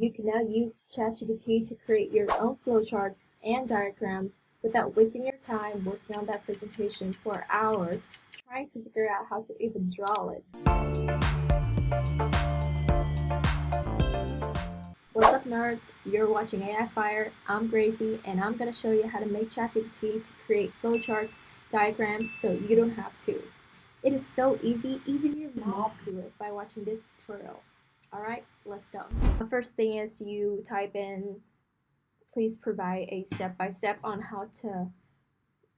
You can now use ChatGPT to create your own flowcharts and diagrams without wasting your time working on that presentation for hours trying to figure out how to even draw it. What's up, nerds? You're watching AI Fire. I'm Gracie, and I'm going to show you how to make ChatGPT to create flowcharts, diagrams, so you don't have to. It is so easy, even your mom can do it by watching this tutorial. Alright, let's go. The first thing is you type in, please provide a step-by-step on how to,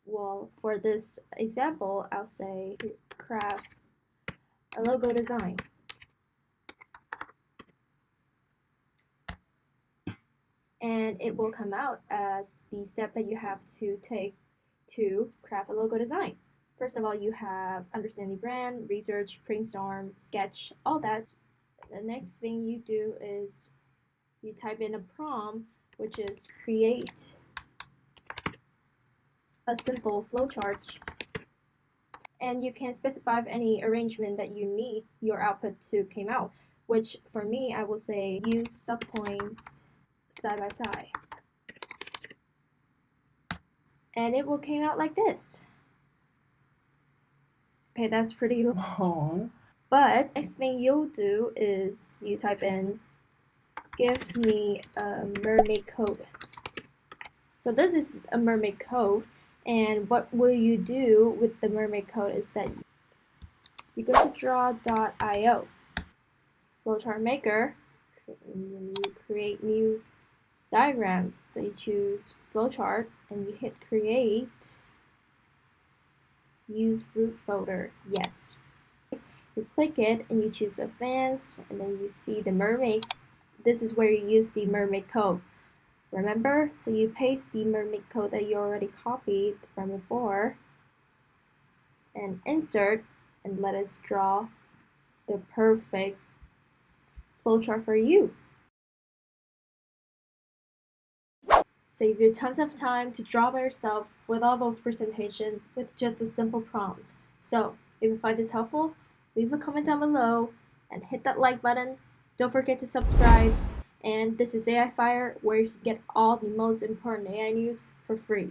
well, for this example, I'll say craft a logo design. And it will come out as the step that you have to take to craft a logo design. First of all, you have understand the brand, research, brainstorm, sketch, all that. The next thing you do is you type in a prompt, which is create a simple flowchart, and you can specify any arrangement that you need your output to come out, which for me, I will say use subpoints side by side. And it will come out like this. Okay, that's pretty long. But next thing you'll do is you type in, give me a mermaid code. So this is a mermaid code, and what will you do with the mermaid code is that you go to draw.io, flowchart maker, and you create new diagram. So you choose flowchart and you hit create, use root folder, yes. You click it and you choose advanced, and then you see the mermaid. This is where you use the mermaid code. Remember? So you paste the mermaid code that you already copied from before and insert, and let us draw the perfect flowchart for you. Save you tons of time to draw by yourself with all those presentations with just a simple prompt. So if you find this helpful, leave a comment down below and hit that like button. Don't forget to subscribe. And this is AI Fire, where you can get all the most important AI news for free.